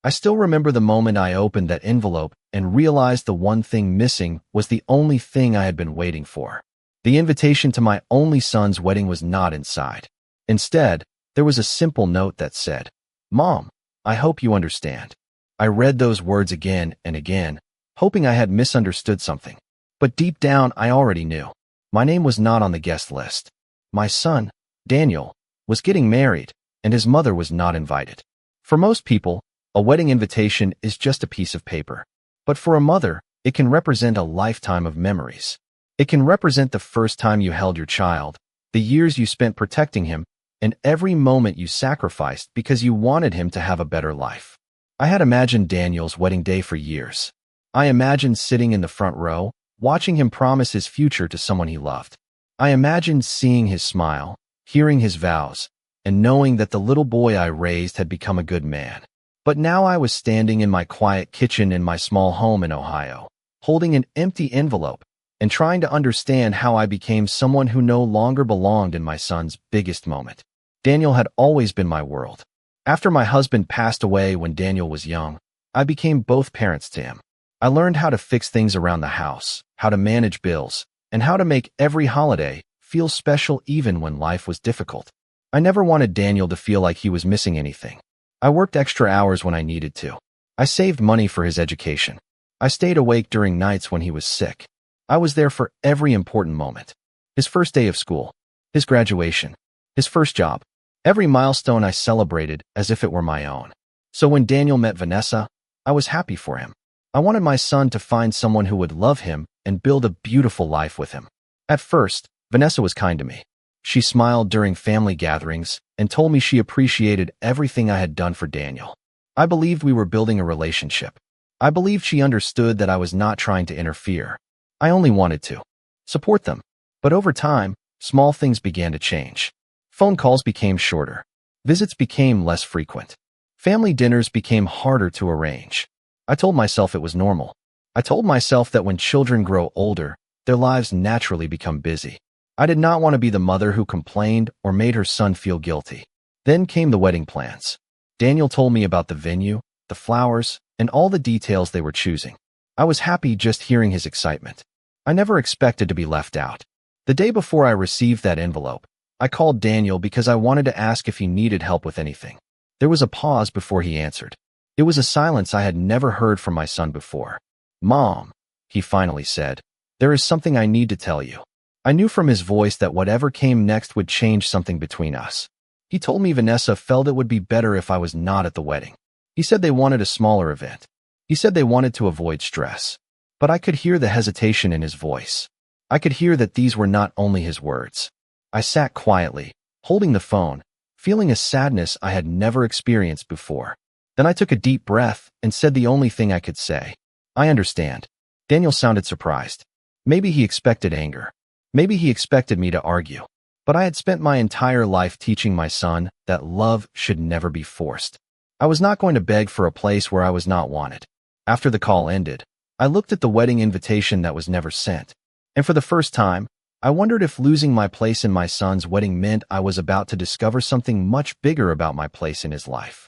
I still remember the moment I opened that envelope and realized the one thing missing was the only thing I had been waiting for. The invitation to my only son's wedding was not inside. Instead, there was a simple note that said, "Mom, I hope you understand." I read those words again and again, hoping I had misunderstood something. But deep down, I already knew. My name was not on the guest list. My son, Daniel, was getting married, and his mother was not invited. For most people, a wedding invitation is just a piece of paper. But for a mother, it can represent a lifetime of memories. It can represent the first time you held your child, the years you spent protecting him, and every moment you sacrificed because you wanted him to have a better life. I had imagined Daniel's wedding day for years. I imagined sitting in the front row, watching him promise his future to someone he loved. I imagined seeing his smile, hearing his vows, and knowing that the little boy I raised had become a good man. But now I was standing in my quiet kitchen in my small home in Ohio, holding an empty envelope and trying to understand how I became someone who no longer belonged in my son's biggest moment. Daniel had always been my world. After my husband passed away when Daniel was young, I became both parents to him. I learned how to fix things around the house, how to manage bills, and how to make every holiday feel special even when life was difficult. I never wanted Daniel to feel like he was missing anything. I worked extra hours when I needed to. I saved money for his education. I stayed awake during nights when he was sick. I was there for every important moment. His first day of school, his graduation, his first job. Every milestone I celebrated as if it were my own. So when Daniel met Vanessa, I was happy for him. I wanted my son to find someone who would love him and build a beautiful life with him. At first, Vanessa was kind to me. She smiled during family gatherings and told me she appreciated everything I had done for Daniel. I believed we were building a relationship. I believed she understood that I was not trying to interfere. I only wanted to support them. But over time, small things began to change. Phone calls became shorter. Visits became less frequent. Family dinners became harder to arrange. I told myself it was normal. I told myself that when children grow older, their lives naturally become busy. I did not want to be the mother who complained or made her son feel guilty. Then came the wedding plans. Daniel told me about the venue, the flowers, and all the details they were choosing. I was happy just hearing his excitement. I never expected to be left out. The day before I received that envelope, I called Daniel because I wanted to ask if he needed help with anything. There was a pause before he answered. It was a silence I had never heard from my son before. "Mom," he finally said, "there is something I need to tell you." I knew from his voice that whatever came next would change something between us. He told me Vanessa felt it would be better if I was not at the wedding. He said they wanted a smaller event. He said they wanted to avoid stress. But I could hear the hesitation in his voice. I could hear that these were not only his words. I sat quietly, holding the phone, feeling a sadness I had never experienced before. Then I took a deep breath and said the only thing I could say. "I understand." Daniel sounded surprised. Maybe he expected anger. Maybe he expected me to argue. But I had spent my entire life teaching my son that love should never be forced. I was not going to beg for a place where I was not wanted. After the call ended, I looked at the wedding invitation that was never sent. And for the first time, I wondered if losing my place in my son's wedding meant I was about to discover something much bigger about my place in his life.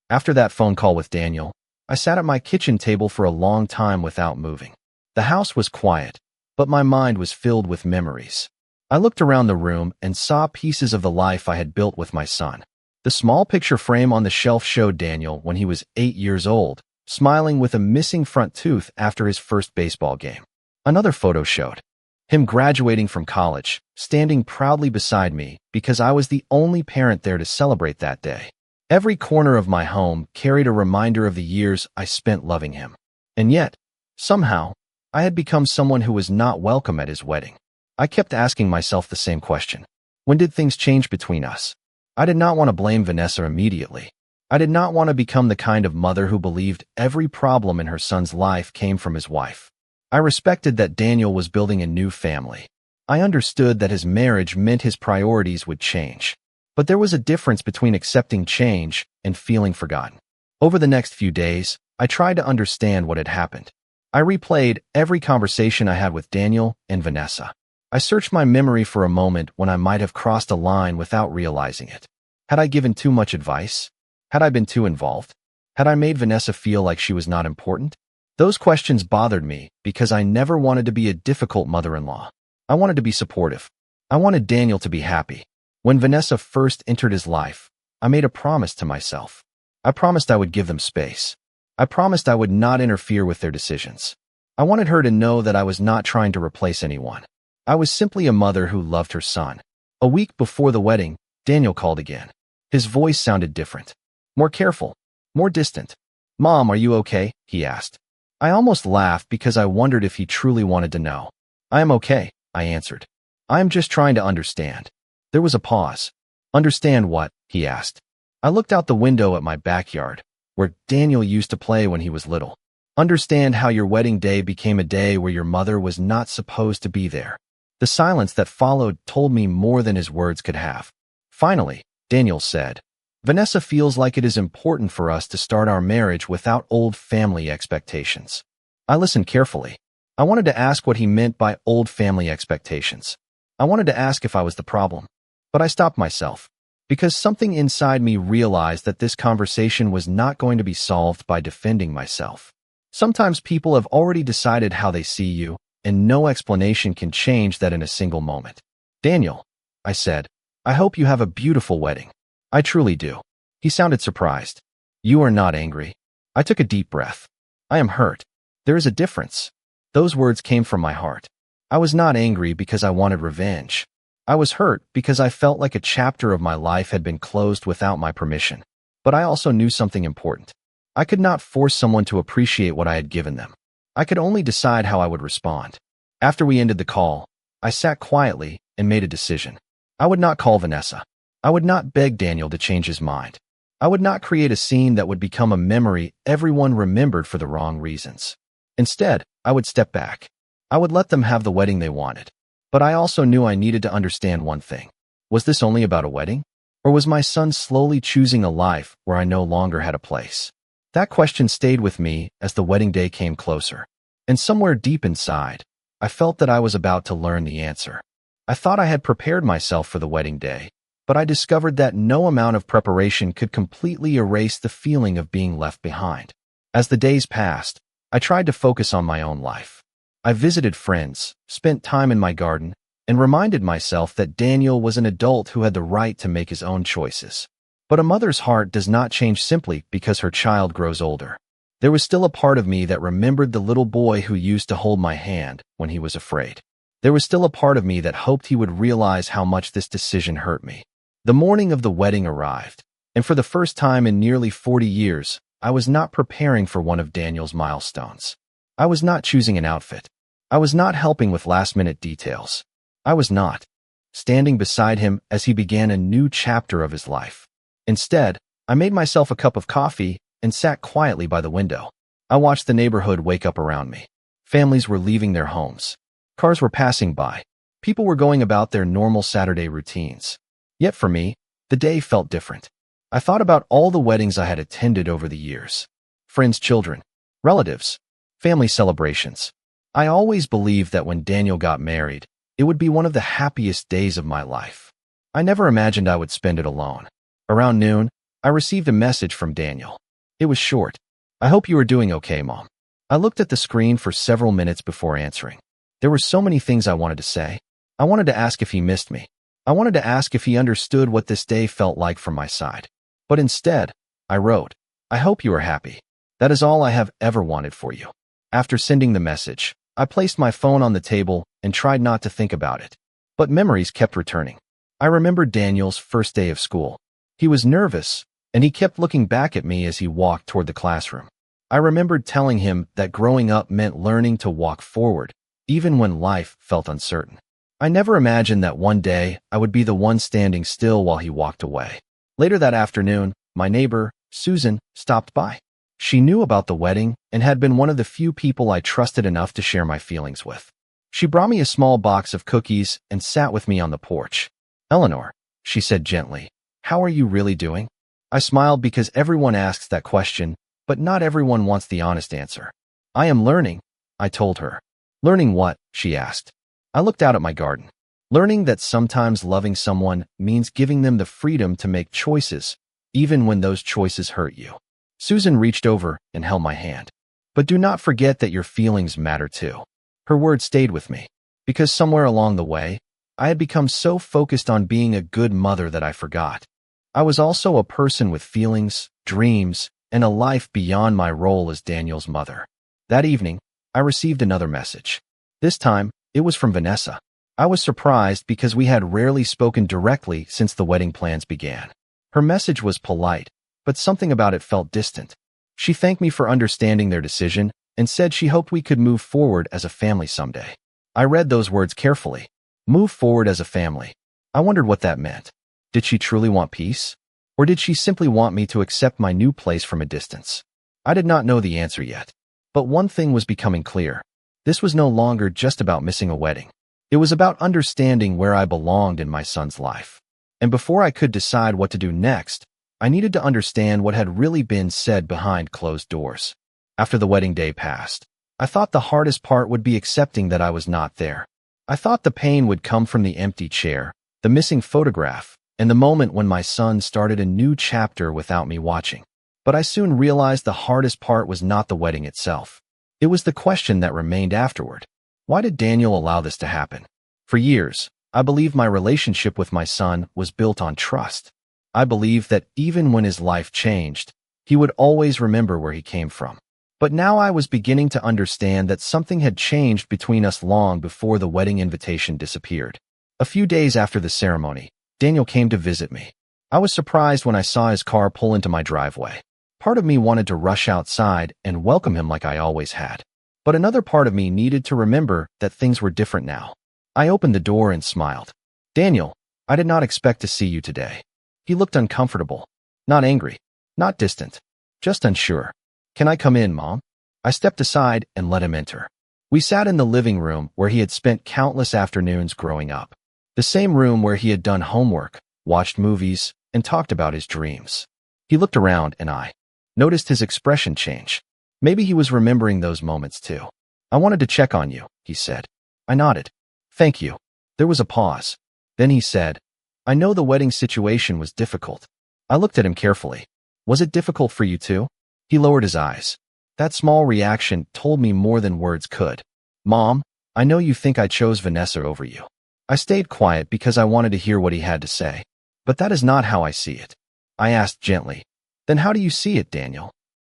After that phone call with Daniel, I sat at my kitchen table for a long time without moving. The house was quiet, but my mind was filled with memories. I looked around the room and saw pieces of the life I had built with my son. The small picture frame on the shelf showed Daniel when he was 8 years old, smiling with a missing front tooth after his first baseball game. Another photo showed him graduating from college, standing proudly beside me because I was the only parent there to celebrate that day. Every corner of my home carried a reminder of the years I spent loving him. And yet, somehow, I had become someone who was not welcome at his wedding. I kept asking myself the same question. When did things change between us? I did not want to blame Vanessa immediately. I did not want to become the kind of mother who believed every problem in her son's life came from his wife. I respected that Daniel was building a new family. I understood that his marriage meant his priorities would change. But there was a difference between accepting change and feeling forgotten. Over the next few days, I tried to understand what had happened. I replayed every conversation I had with Daniel and Vanessa. I searched my memory for a moment when I might have crossed a line without realizing it. Had I given too much advice? Had I been too involved? Had I made Vanessa feel like she was not important? Those questions bothered me because I never wanted to be a difficult mother-in-law. I wanted to be supportive. I wanted Daniel to be happy. When Vanessa first entered his life, I made a promise to myself. I promised I would give them space. I promised I would not interfere with their decisions. I wanted her to know that I was not trying to replace anyone. I was simply a mother who loved her son. A week before the wedding, Daniel called again. His voice sounded different. More careful. More distant. "Mom, are you okay?" he asked. I almost laughed because I wondered if he truly wanted to know. "I am okay," I answered. "I am just trying to understand." There was a pause. "Understand what?" he asked. I looked out the window at my backyard, where Daniel used to play when he was little. "Understand how your wedding day became a day where your mother was not supposed to be there." The silence that followed told me more than his words could have. Finally, Daniel said, "Vanessa feels like it is important for us to start our marriage without old family expectations." I listened carefully. I wanted to ask what he meant by old family expectations. I wanted to ask if I was the problem. But I stopped myself, because something inside me realized that this conversation was not going to be solved by defending myself. Sometimes people have already decided how they see you, and no explanation can change that in a single moment. "Daniel," I said, "I hope you have a beautiful wedding." "I truly do." He sounded surprised. "You are not angry." I took a deep breath. "I am hurt. There is a difference." Those words came from my heart. I was not angry because I wanted revenge. I was hurt because I felt like a chapter of my life had been closed without my permission. But I also knew something important. I could not force someone to appreciate what I had given them. I could only decide how I would respond. After we ended the call, I sat quietly and made a decision. I would not call Vanessa. I would not beg Daniel to change his mind. I would not create a scene that would become a memory everyone remembered for the wrong reasons. Instead, I would step back. I would let them have the wedding they wanted. But I also knew I needed to understand one thing. Was this only about a wedding? Or was my son slowly choosing a life where I no longer had a place? That question stayed with me as the wedding day came closer. And somewhere deep inside, I felt that I was about to learn the answer. I thought I had prepared myself for the wedding day, but I discovered that no amount of preparation could completely erase the feeling of being left behind. As the days passed, I tried to focus on my own life. I visited friends, spent time in my garden, and reminded myself that Daniel was an adult who had the right to make his own choices. But a mother's heart does not change simply because her child grows older. There was still a part of me that remembered the little boy who used to hold my hand when he was afraid. There was still a part of me that hoped he would realize how much this decision hurt me. The morning of the wedding arrived, and for the first time in nearly 40 years, I was not preparing for one of Daniel's milestones. I was not choosing an outfit. I was not helping with last-minute details. I was not standing beside him as he began a new chapter of his life. Instead, I made myself a cup of coffee and sat quietly by the window. I watched the neighborhood wake up around me. Families were leaving their homes. Cars were passing by. People were going about their normal Saturday routines. Yet for me, the day felt different. I thought about all the weddings I had attended over the years. Friends' children, relatives, family celebrations. I always believed that when Daniel got married, it would be one of the happiest days of my life. I never imagined I would spend it alone. Around noon, I received a message from Daniel. It was short. "I hope you are doing okay, Mom." I looked at the screen for several minutes before answering. There were so many things I wanted to say. I wanted to ask if he missed me. I wanted to ask if he understood what this day felt like from my side. But instead, I wrote, "I hope you are happy. That is all I have ever wanted for you." After sending the message, I placed my phone on the table and tried not to think about it. But memories kept returning. I remembered Daniel's first day of school. He was nervous, and he kept looking back at me as he walked toward the classroom. I remembered telling him that growing up meant learning to walk forward, even when life felt uncertain. I never imagined that one day I would be the one standing still while he walked away. Later that afternoon, my neighbor, Susan, stopped by. She knew about the wedding and had been one of the few people I trusted enough to share my feelings with. She brought me a small box of cookies and sat with me on the porch. "Eleanor," she said gently, "how are you really doing?" I smiled because everyone asks that question, but not everyone wants the honest answer. "I am learning," I told her. "Learning what?" she asked. I looked out at my garden. Learning that sometimes loving someone means giving them the freedom to make choices, even when those choices hurt you. Susan reached over and held my hand. But do not forget that your feelings matter too. Her words stayed with me, because somewhere along the way, I had become so focused on being a good mother that I forgot. I was also a person with feelings, dreams, and a life beyond my role as Daniel's mother. That evening, I received another message. This time, it was from Vanessa. I was surprised because we had rarely spoken directly since the wedding plans began. Her message was polite, but something about it felt distant. She thanked me for understanding their decision and said she hoped we could move forward as a family someday. I read those words carefully. Move forward as a family. I wondered what that meant. Did she truly want peace? Or did she simply want me to accept my new place from a distance? I did not know the answer yet. But one thing was becoming clear. This was no longer just about missing a wedding. It was about understanding where I belonged in my son's life. And before I could decide what to do next, I needed to understand what had really been said behind closed doors. After the wedding day passed, I thought the hardest part would be accepting that I was not there. I thought the pain would come from the empty chair, the missing photograph, and the moment when my son started a new chapter without me watching. But I soon realized the hardest part was not the wedding itself. It was the question that remained afterward. Why did Daniel allow this to happen? For years, I believed my relationship with my son was built on trust. I believed that even when his life changed, he would always remember where he came from. But now I was beginning to understand that something had changed between us long before the wedding invitation disappeared. A few days after the ceremony, Daniel came to visit me. I was surprised when I saw his car pull into my driveway. Part of me wanted to rush outside and welcome him like I always had. But another part of me needed to remember that things were different now. I opened the door and smiled. Daniel, I did not expect to see you today. He looked uncomfortable. Not angry. Not distant. Just unsure. Can I come in, Mom? I stepped aside and let him enter. We sat in the living room where he had spent countless afternoons growing up. The same room where he had done homework, watched movies, and talked about his dreams. He looked around and I noticed his expression change. Maybe he was remembering those moments too. I wanted to check on you, he said. I nodded. Thank you. There was a pause. Then he said, I know the wedding situation was difficult. I looked at him carefully. Was it difficult for you too? He lowered his eyes. That small reaction told me more than words could. Mom, I know you think I chose Vanessa over you. I stayed quiet because I wanted to hear what he had to say. But that is not how I see it. I asked gently. Then how do you see it, Daniel?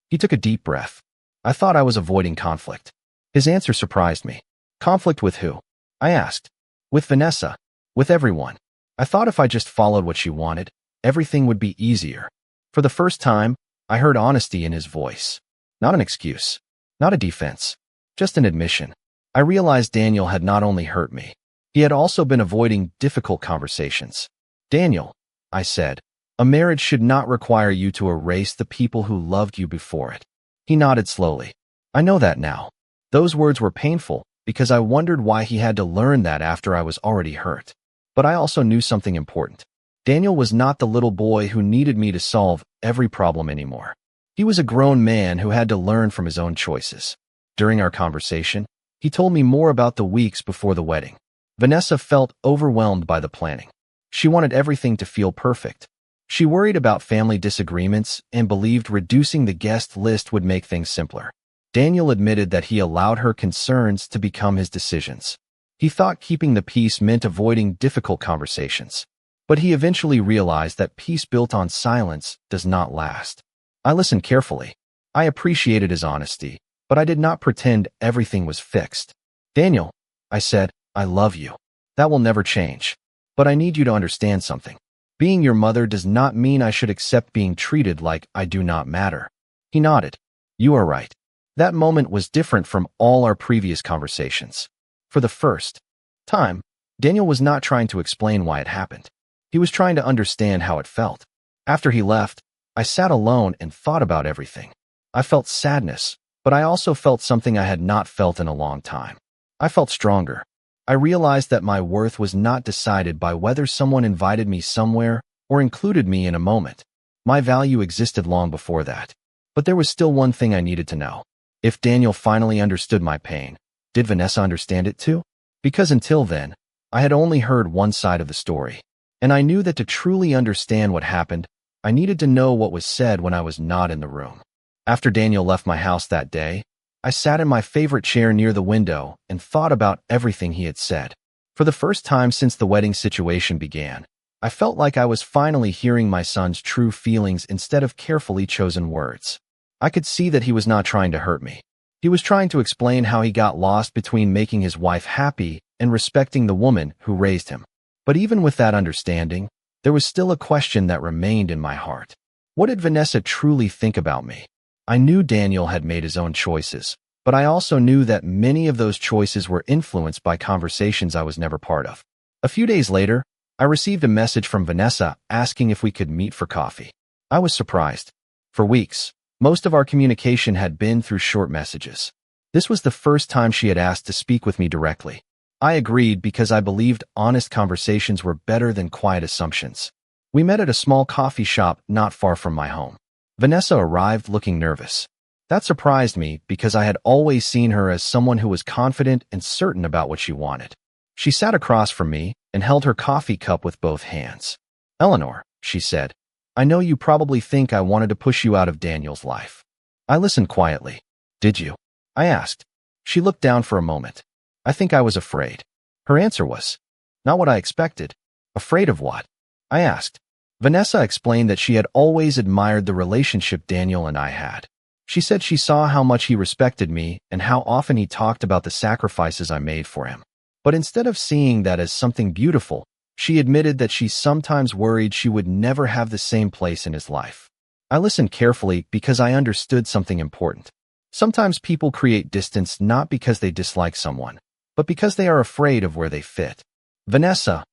He took a deep breath. I thought I was avoiding conflict. His answer surprised me. Conflict with who? I asked. With Vanessa. With everyone. I thought if I just followed what she wanted, everything would be easier. For the first time, I heard honesty in his voice. Not an excuse. Not a defense. Just an admission. I realized Daniel had not only hurt me. He had also been avoiding difficult conversations. Daniel, I said, a marriage should not require you to erase the people who loved you before it. He nodded slowly. I know that now. Those words were painful because I wondered why he had to learn that after I was already hurt. But I also knew something important. Daniel was not the little boy who needed me to solve every problem anymore. He was a grown man who had to learn from his own choices. During our conversation, he told me more about the weeks before the wedding. Vanessa felt overwhelmed by the planning. She wanted everything to feel perfect. She worried about family disagreements and believed reducing the guest list would make things simpler. Daniel admitted that he allowed her concerns to become his decisions. He thought keeping the peace meant avoiding difficult conversations. But he eventually realized that peace built on silence does not last. I listened carefully. I appreciated his honesty, but I did not pretend everything was fixed. Daniel, I said, I love you. That will never change. But I need you to understand something. Being your mother does not mean I should accept being treated like I do not matter. He nodded. You are right. That moment was different from all our previous conversations. For the first time, Daniel was not trying to explain why it happened. He was trying to understand how it felt. After he left, I sat alone and thought about everything. I felt sadness, but I also felt something I had not felt in a long time. I felt stronger. I realized that my worth was not decided by whether someone invited me somewhere or included me in a moment. My value existed long before that. But there was still one thing I needed to know. If Daniel finally understood my pain, did Vanessa understand it too? Because until then, I had only heard one side of the story. And I knew that to truly understand what happened, I needed to know what was said when I was not in the room. After Daniel left my house that day, I sat in my favorite chair near the window and thought about everything he had said. For the first time since the wedding situation began, I felt like I was finally hearing my son's true feelings instead of carefully chosen words. I could see that he was not trying to hurt me. He was trying to explain how he got lost between making his wife happy and respecting the woman who raised him. But even with that understanding, there was still a question that remained in my heart. What did Vanessa truly think about me? I knew Daniel had made his own choices, but I also knew that many of those choices were influenced by conversations I was never part of. A few days later, I received a message from Vanessa asking if we could meet for coffee. I was surprised. For weeks, most of our communication had been through short messages. This was the first time she had asked to speak with me directly. I agreed because I believed honest conversations were better than quiet assumptions. We met at a small coffee shop not far from my home. Vanessa arrived looking nervous. That surprised me because I had always seen her as someone who was confident and certain about what she wanted. She sat across from me and held her coffee cup with both hands. "Eleanor," she said, "I know you probably think I wanted to push you out of Daniel's life." I listened quietly. "Did you?" I asked. She looked down for a moment. "I think I was afraid." Her answer was, "Not what I expected." "Afraid of what?" I asked. Vanessa explained that she had always admired the relationship Daniel and I had. She said she saw how much he respected me and how often he talked about the sacrifices I made for him. But instead of seeing that as something beautiful, she admitted that she sometimes worried she would never have the same place in his life. I listened carefully because I understood something important. Sometimes people create distance not because they dislike someone, but because they are afraid of where they fit. "Vanessa,"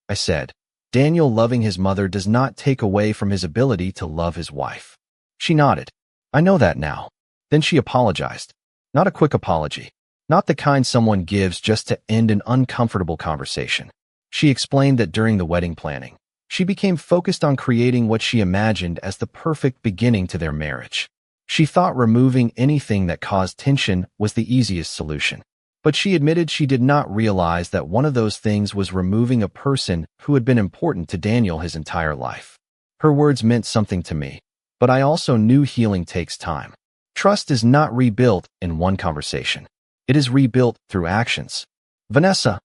I said, "Daniel loving his mother does not take away from his ability to love his wife." She nodded. "I know that now." Then she apologized. Not a quick apology. Not the kind someone gives just to end an uncomfortable conversation. She explained that during the wedding planning, she became focused on creating what she imagined as the perfect beginning to their marriage. She thought removing anything that caused tension was the easiest solution. But she admitted she did not realize that one of those things was removing a person who had been important to Daniel his entire life. Her words meant something to me, but I also knew healing takes time. Trust is not rebuilt in one conversation. It is rebuilt through actions. "Vanessa,"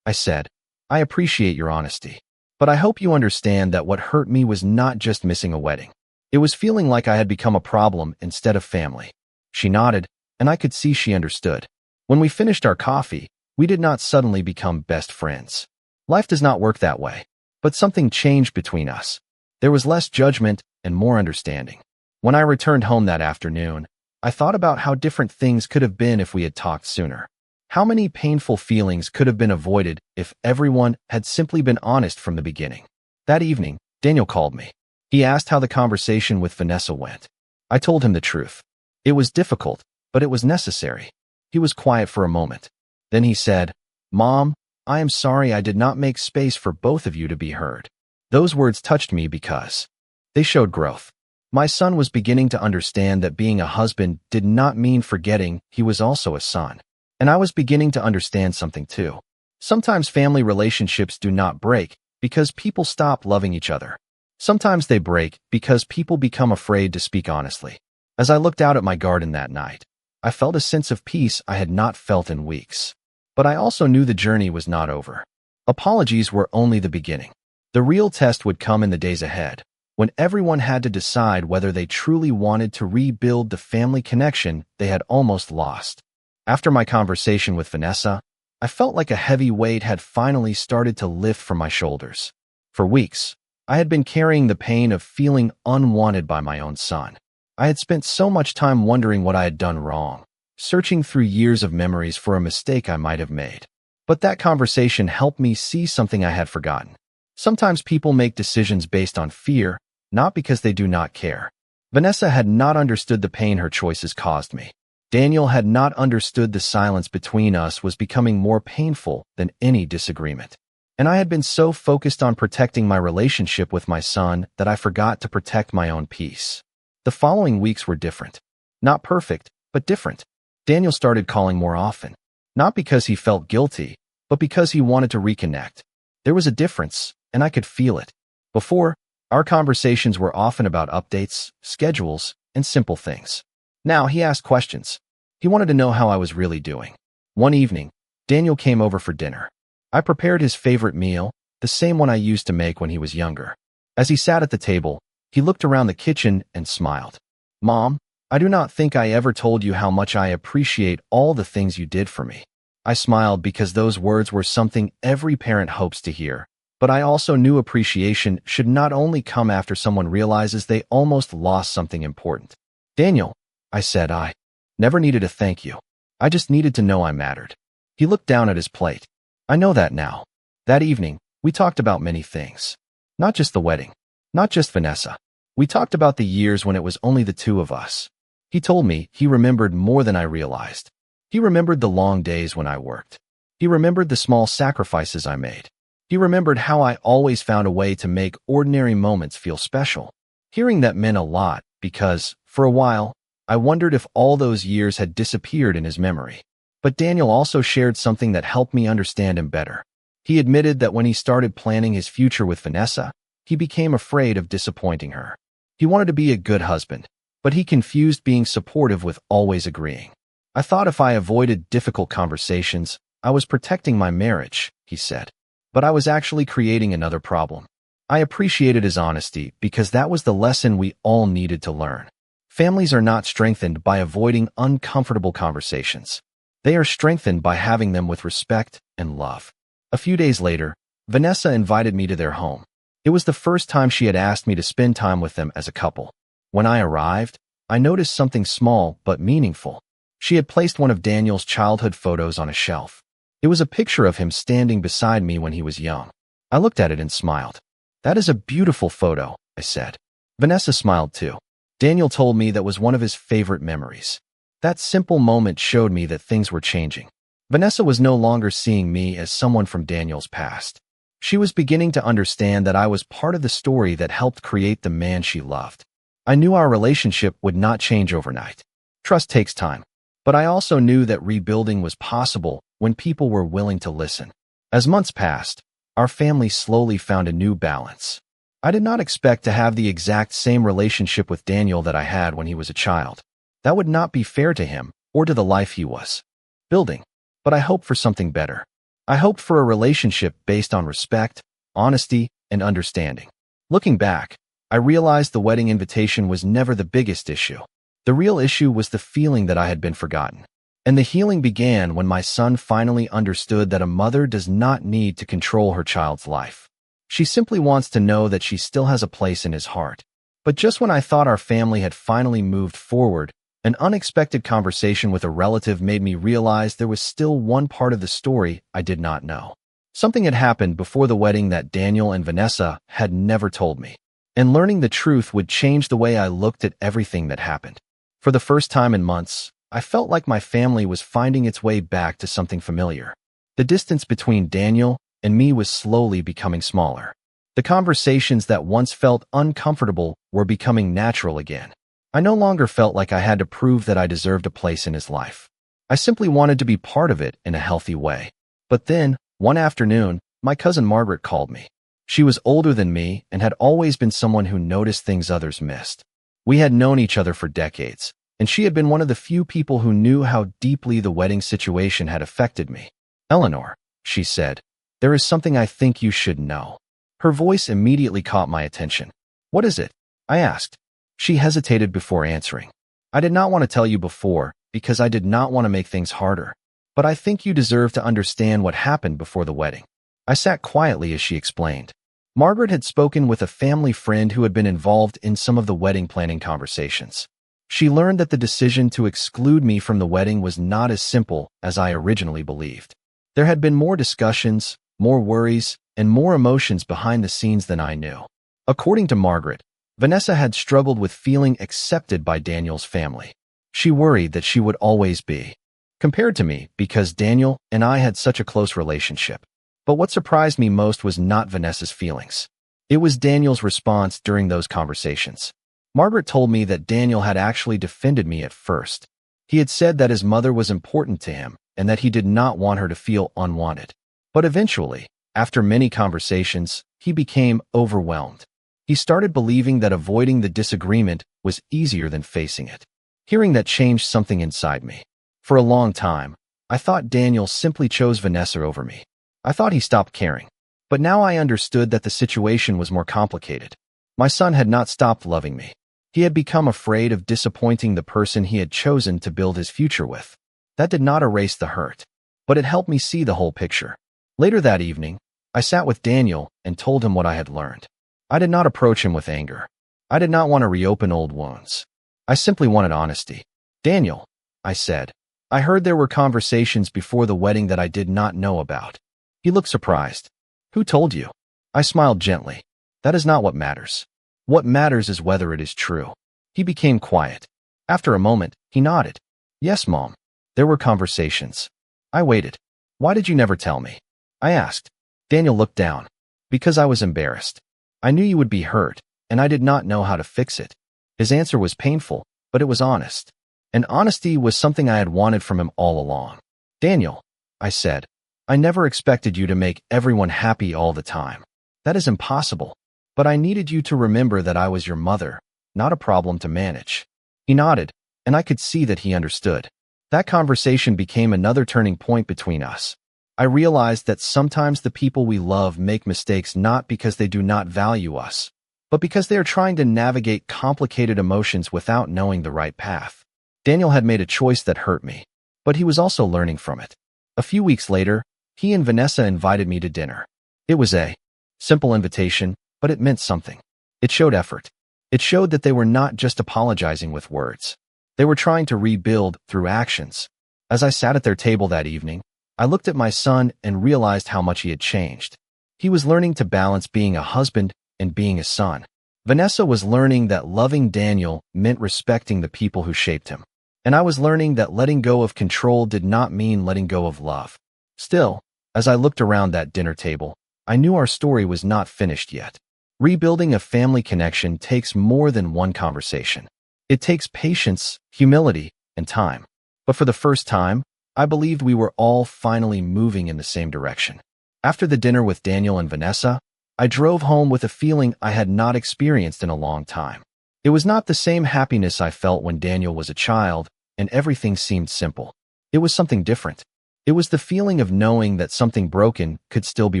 I said, "I appreciate your honesty, but I hope you understand that what hurt me was not just missing a wedding. It was feeling like I had become a problem instead of family." She nodded, and I could see she understood. When we finished our coffee, we did not suddenly become best friends. Life does not work that way. But something changed between us. There was less judgment and more understanding. When I returned home that afternoon, I thought about how different things could have been if we had talked sooner. How many painful feelings could have been avoided if everyone had simply been honest from the beginning. That evening, Daniel called me. He asked how the conversation with Vanessa went. I told him the truth. It was difficult, but it was necessary. He was quiet for a moment. Then he said, "Mom, I am sorry I did not make space for both of you to be heard." Those words touched me because they showed growth. My son was beginning to understand that being a husband did not mean forgetting he was also a son. And I was beginning to understand something too. Sometimes family relationships do not break because people stop loving each other. Sometimes they break because people become afraid to speak honestly. As I looked out at my garden that night, I felt a sense of peace I had not felt in weeks. But I also knew the journey was not over. Apologies were only the beginning. The real test would come in the days ahead, when everyone had to decide whether they truly wanted to rebuild the family connection they had almost lost. After my conversation with Vanessa, I felt like a heavy weight had finally started to lift from my shoulders. For weeks, I had been carrying the pain of feeling unwanted by my own son. I had spent so much time wondering what I had done wrong, searching through years of memories for a mistake I might have made. But that conversation helped me see something I had forgotten. Sometimes people make decisions based on fear, not because they do not care. Vanessa had not understood the pain her choices caused me. Daniel had not understood the silence between us was becoming more painful than any disagreement. And I had been so focused on protecting my relationship with my son that I forgot to protect my own peace. The following weeks were different. Not perfect, but different. Daniel started calling more often. Not because he felt guilty, but because he wanted to reconnect. There was a difference, and I could feel it. Before, our conversations were often about updates, schedules, and simple things. Now he asked questions. He wanted to know how I was really doing. One evening, Daniel came over for dinner. I prepared his favorite meal, the same one I used to make when he was younger. As he sat at the table, he looked around the kitchen and smiled. "Mom, I do not think I ever told you how much I appreciate all the things you did for me." I smiled because those words were something every parent hopes to hear, but I also knew appreciation should not only come after someone realizes they almost lost something important. "Daniel," I said, "I never needed to thank you. I just needed to know I mattered." He looked down at his plate. "I know that now." That evening, we talked about many things. Not just the wedding. Not just Vanessa. We talked about the years when it was only the two of us. He told me he remembered more than I realized. He remembered the long days when I worked. He remembered the small sacrifices I made. He remembered how I always found a way to make ordinary moments feel special. Hearing that meant a lot because, for a while, I wondered if all those years had disappeared in his memory. But Daniel also shared something that helped me understand him better. He admitted that when he started planning his future with Vanessa, he became afraid of disappointing her. He wanted to be a good husband, but he confused being supportive with always agreeing. "I thought if I avoided difficult conversations, I was protecting my marriage," he said. "But I was actually creating another problem." I appreciated his honesty because that was the lesson we all needed to learn. Families are not strengthened by avoiding uncomfortable conversations. They are strengthened by having them with respect and love. A few days later, Vanessa invited me to their home. It was the first time she had asked me to spend time with them as a couple. When I arrived, I noticed something small but meaningful. She had placed one of Daniel's childhood photos on a shelf. It was a picture of him standing beside me when he was young. I looked at it and smiled. "That is a beautiful photo," I said. Vanessa smiled too. Daniel told me that was one of his favorite memories. That simple moment showed me that things were changing. Vanessa was no longer seeing me as someone from Daniel's past. She was beginning to understand that I was part of the story that helped create the man she loved. I knew our relationship would not change overnight. Trust takes time. But I also knew that rebuilding was possible when people were willing to listen. As months passed, our family slowly found a new balance. I did not expect to have the exact same relationship with Daniel that I had when he was a child. That would not be fair to him or to the life he was building. But I hoped for something better. I hoped for a relationship based on respect, honesty, and understanding. Looking back, I realized the wedding invitation was never the biggest issue. The real issue was the feeling that I had been forgotten. And the healing began when my son finally understood that a mother does not need to control her child's life. She simply wants to know that she still has a place in his heart. But just when I thought our family had finally moved forward, an unexpected conversation with a relative made me realize there was still one part of the story I did not know. Something had happened before the wedding that Daniel and Vanessa had never told me. And learning the truth would change the way I looked at everything that happened. For the first time in months, I felt like my family was finding its way back to something familiar. The distance between Daniel and me was slowly becoming smaller. The conversations that once felt uncomfortable were becoming natural again. I no longer felt like I had to prove that I deserved a place in his life. I simply wanted to be part of it in a healthy way. But then, one afternoon, my cousin Margaret called me. She was older than me and had always been someone who noticed things others missed. We had known each other for decades, and she had been one of the few people who knew how deeply the wedding situation had affected me. "Eleanor," she said, "there is something I think you should know." Her voice immediately caught my attention. "What is it?" I asked. She hesitated before answering. "I did not want to tell you before because I did not want to make things harder, but I think you deserve to understand what happened before the wedding." I sat quietly as she explained. Margaret had spoken with a family friend who had been involved in some of the wedding planning conversations. She learned that the decision to exclude me from the wedding was not as simple as I originally believed. There had been more discussions, more worries, and more emotions behind the scenes than I knew. According to Margaret, Vanessa had struggled with feeling accepted by Daniel's family. She worried that she would always be compared to me because Daniel and I had such a close relationship. But what surprised me most was not Vanessa's feelings. It was Daniel's response during those conversations. Margaret told me that Daniel had actually defended me at first. He had said that his mother was important to him and that he did not want her to feel unwanted. But eventually, after many conversations, he became overwhelmed. He started believing that avoiding the disagreement was easier than facing it. Hearing that changed something inside me. For a long time, I thought Daniel simply chose Vanessa over me. I thought he stopped caring. But now I understood that the situation was more complicated. My son had not stopped loving me. He had become afraid of disappointing the person he had chosen to build his future with. That did not erase the hurt, but it helped me see the whole picture. Later that evening, I sat with Daniel and told him what I had learned. I did not approach him with anger. I did not want to reopen old wounds. I simply wanted honesty. Daniel, I said, I heard there were conversations before the wedding that I did not know about. He looked surprised. Who told you? I smiled gently. That is not what matters. What matters is whether it is true. He became quiet. After a moment, he nodded. Yes, Mom. There were conversations. I waited. Why did you never tell me? I asked. Daniel looked down. Because I was embarrassed. I knew you would be hurt, and I did not know how to fix it. His answer was painful, but it was honest. And honesty was something I had wanted from him all along. Daniel, I said, I never expected you to make everyone happy all the time. That is impossible. But I needed you to remember that I was your mother, not a problem to manage. He nodded, and I could see that he understood. That conversation became another turning point between us. I realized that sometimes the people we love make mistakes not because they do not value us, but because they are trying to navigate complicated emotions without knowing the right path. Daniel had made a choice that hurt me, but he was also learning from it. A few weeks later, he and Vanessa invited me to dinner. It was a simple invitation, but it meant something. It showed effort. It showed that they were not just apologizing with words. They were trying to rebuild through actions. As I sat at their table that evening, I looked at my son and realized how much he had changed. He was learning to balance being a husband and being a son. Vanessa was learning that loving Daniel meant respecting the people who shaped him. And I was learning that letting go of control did not mean letting go of love. Still, as I looked around that dinner table, I knew our story was not finished yet. Rebuilding a family connection takes more than one conversation. It takes patience, humility, and time. But for the first time, I believed we were all finally moving in the same direction. After the dinner with Daniel and Vanessa, I drove home with a feeling I had not experienced in a long time. It was not the same happiness I felt when Daniel was a child and everything seemed simple. It was something different. It was the feeling of knowing that something broken could still be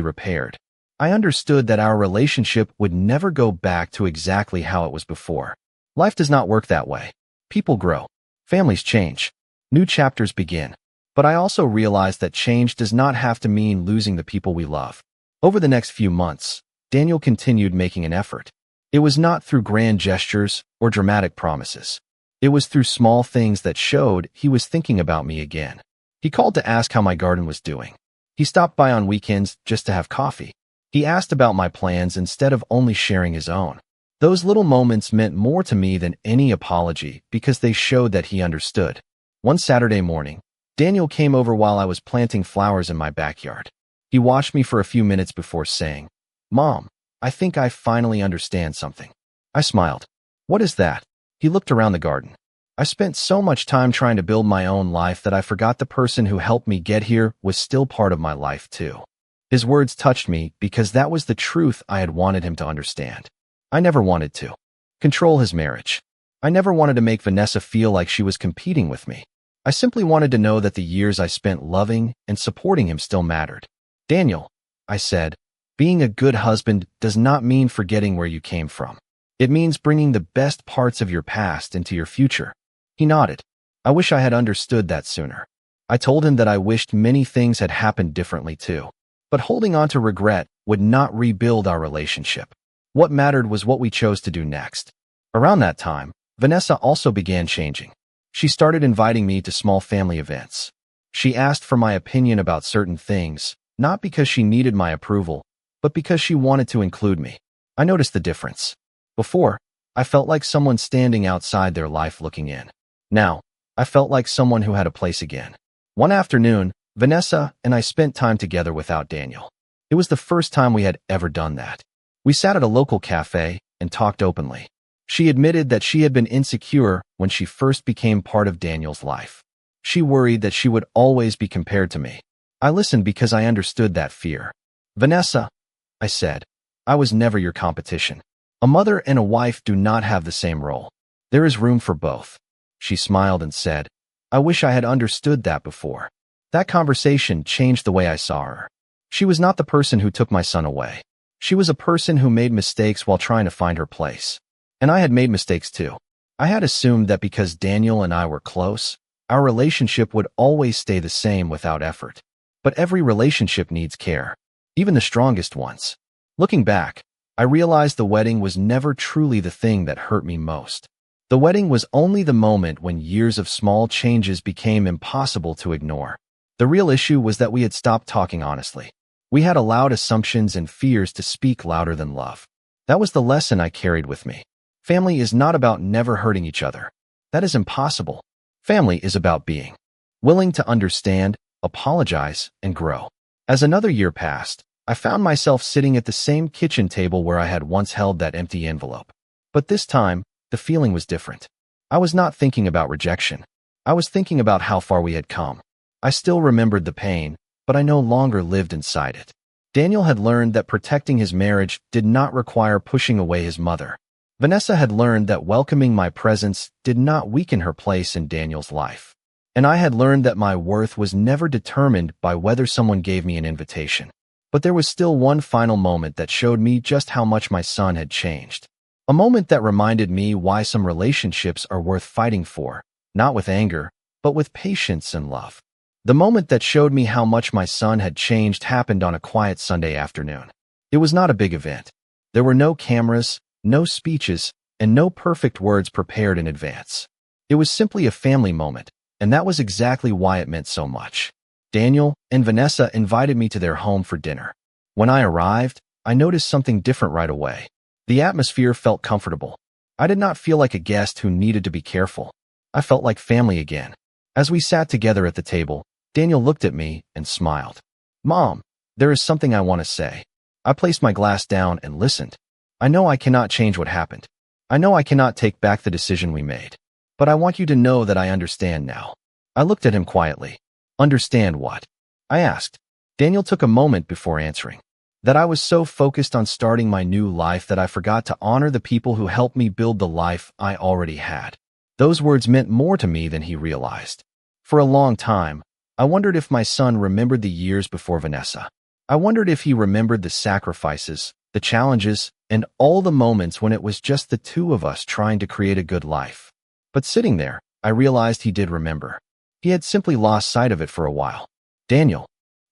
repaired. I understood that our relationship would never go back to exactly how it was before. Life does not work that way. People grow. Families change. New chapters begin. But I also realized that change does not have to mean losing the people we love. Over the next few months, Daniel continued making an effort. It was not through grand gestures or dramatic promises. It was through small things that showed he was thinking about me again. He called to ask how my garden was doing. He stopped by on weekends just to have coffee. He asked about my plans instead of only sharing his own. Those little moments meant more to me than any apology because they showed that he understood. One Saturday morning, Daniel came over while I was planting flowers in my backyard. He watched me for a few minutes before saying, "Mom, I think I finally understand something." I smiled. "What is that?" He looked around the garden. I spent so much time trying to build my own life that I forgot the person who helped me get here was still part of my life too. His words touched me because that was the truth I had wanted him to understand. I never wanted to control his marriage. I never wanted to make Vanessa feel like she was competing with me. I simply wanted to know that the years I spent loving and supporting him still mattered. "Daniel," I said, "being a good husband does not mean forgetting where you came from. It means bringing the best parts of your past into your future." He nodded. I wish I had understood that sooner. I told him that I wished many things had happened differently too. But holding on to regret would not rebuild our relationship. What mattered was what we chose to do next. Around that time, Vanessa also began changing. She started inviting me to small family events. She asked for my opinion about certain things, not because she needed my approval, but because she wanted to include me. I noticed the difference. Before, I felt like someone standing outside their life looking in. Now, I felt like someone who had a place again. One afternoon, Vanessa and I spent time together without Daniel. It was the first time we had ever done that. We sat at a local cafe and talked openly. She admitted that she had been insecure when she first became part of Daniel's life. She worried that she would always be compared to me. I listened because I understood that fear. "Vanessa," I said, "I was never your competition. A mother and a wife do not have the same role. There is room for both." She smiled and said, "I wish I had understood that before." That conversation changed the way I saw her. She was not the person who took my son away. She was a person who made mistakes while trying to find her place. And I had made mistakes too. I had assumed that because Daniel and I were close, our relationship would always stay the same without effort. But every relationship needs care, even the strongest ones. Looking back, I realized the wedding was never truly the thing that hurt me most. The wedding was only the moment when years of small changes became impossible to ignore. The real issue was that we had stopped talking honestly. We had allowed assumptions and fears to speak louder than love. That was the lesson I carried with me. Family is not about never hurting each other. That is impossible. Family is about being willing to understand, apologize, and grow. As another year passed, I found myself sitting at the same kitchen table where I had once held that empty envelope. But this time, the feeling was different. I was not thinking about rejection. I was thinking about how far we had come. I still remembered the pain, but I no longer lived inside it. Daniel had learned that protecting his marriage did not require pushing away his mother. Vanessa had learned that welcoming my presence did not weaken her place in Daniel's life. And I had learned that my worth was never determined by whether someone gave me an invitation. But there was still one final moment that showed me just how much my son had changed. A moment that reminded me why some relationships are worth fighting for, not with anger, but with patience and love. The moment that showed me how much my son had changed happened on a quiet Sunday afternoon. It was not a big event. There were no cameras, no speeches, and no perfect words prepared in advance. It was simply a family moment, and that was exactly why it meant so much. Daniel and Vanessa invited me to their home for dinner. When I arrived, I noticed something different right away. The atmosphere felt comfortable. I did not feel like a guest who needed to be careful. I felt like family again. As we sat together at the table, Daniel looked at me and smiled. "Mom, there is something I want to say." I placed my glass down and listened. I know I cannot change what happened. I know I cannot take back the decision we made. But I want you to know that I understand now. I looked at him quietly. "Understand what?" I asked. Daniel took a moment before answering. That I was so focused on starting my new life that I forgot to honor the people who helped me build the life I already had. Those words meant more to me than he realized. For a long time, I wondered if my son remembered the years before Vanessa. I wondered if he remembered the sacrifices, the challenges, and all the moments when it was just the two of us trying to create a good life. But sitting there, I realized he did remember. He had simply lost sight of it for a while. "Daniel,"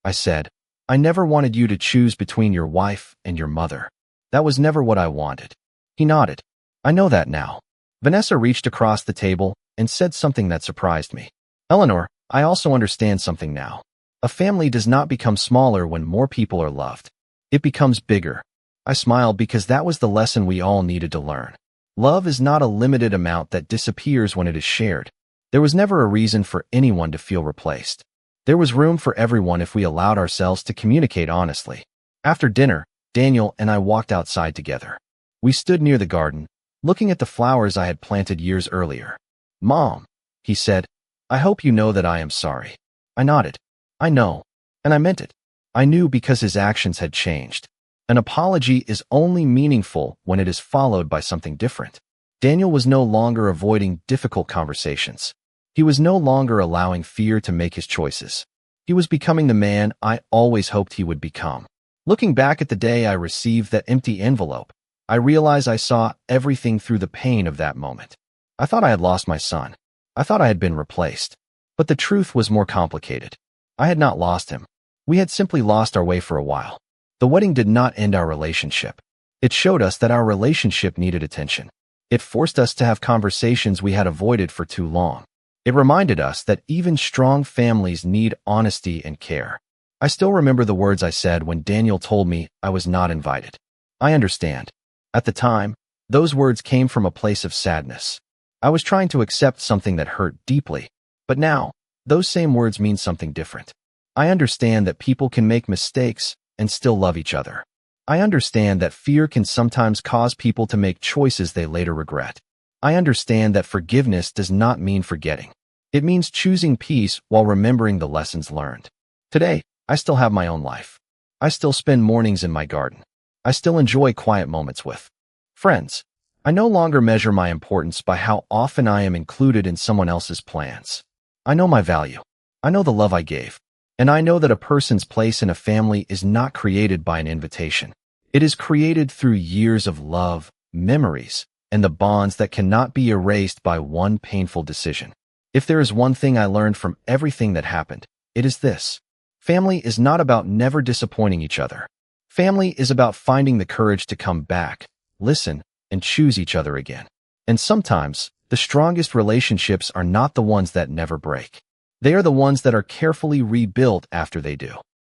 I said, "I never wanted you to choose between your wife and your mother. That was never what I wanted." He nodded. "I know that now." Vanessa reached across the table and said something that surprised me. "Eleanor, I also understand something now. A family does not become smaller when more people are loved. It becomes bigger." I smiled because that was the lesson we all needed to learn. Love is not a limited amount that disappears when it is shared. There was never a reason for anyone to feel replaced. There was room for everyone if we allowed ourselves to communicate honestly. After dinner, Daniel and I walked outside together. We stood near the garden, looking at the flowers I had planted years earlier. "Mom," he said, "I hope you know that I am sorry." I nodded. "I know." And I meant it. I knew because his actions had changed. An apology is only meaningful when it is followed by something different. Daniel was no longer avoiding difficult conversations. He was no longer allowing fear to make his choices. He was becoming the man I always hoped he would become. Looking back at the day I received that empty envelope, I realized I saw everything through the pain of that moment. I thought I had lost my son. I thought I had been replaced. But the truth was more complicated. I had not lost him. We had simply lost our way for a while. The wedding did not end our relationship. It showed us that our relationship needed attention. It forced us to have conversations we had avoided for too long. It reminded us that even strong families need honesty and care. I still remember the words I said when Daniel told me I was not invited. "I understand." At the time, those words came from a place of sadness. I was trying to accept something that hurt deeply. But now, those same words mean something different. I understand that people can make mistakes and still love each other. I understand that fear can sometimes cause people to make choices they later regret. I understand that forgiveness does not mean forgetting. It means choosing peace while remembering the lessons learned. Today, I still have my own life. I still spend mornings in my garden. I still enjoy quiet moments with friends. I no longer measure my importance by how often I am included in someone else's plans. I know my value. I know the love I gave. And I know that a person's place in a family is not created by an invitation. It is created through years of love, memories, and the bonds that cannot be erased by one painful decision. If there is one thing I learned from everything that happened, it is this. Family is not about never disappointing each other. Family is about finding the courage to come back, listen, and choose each other again. And sometimes, the strongest relationships are not the ones that never break. They are the ones that are carefully rebuilt after they do.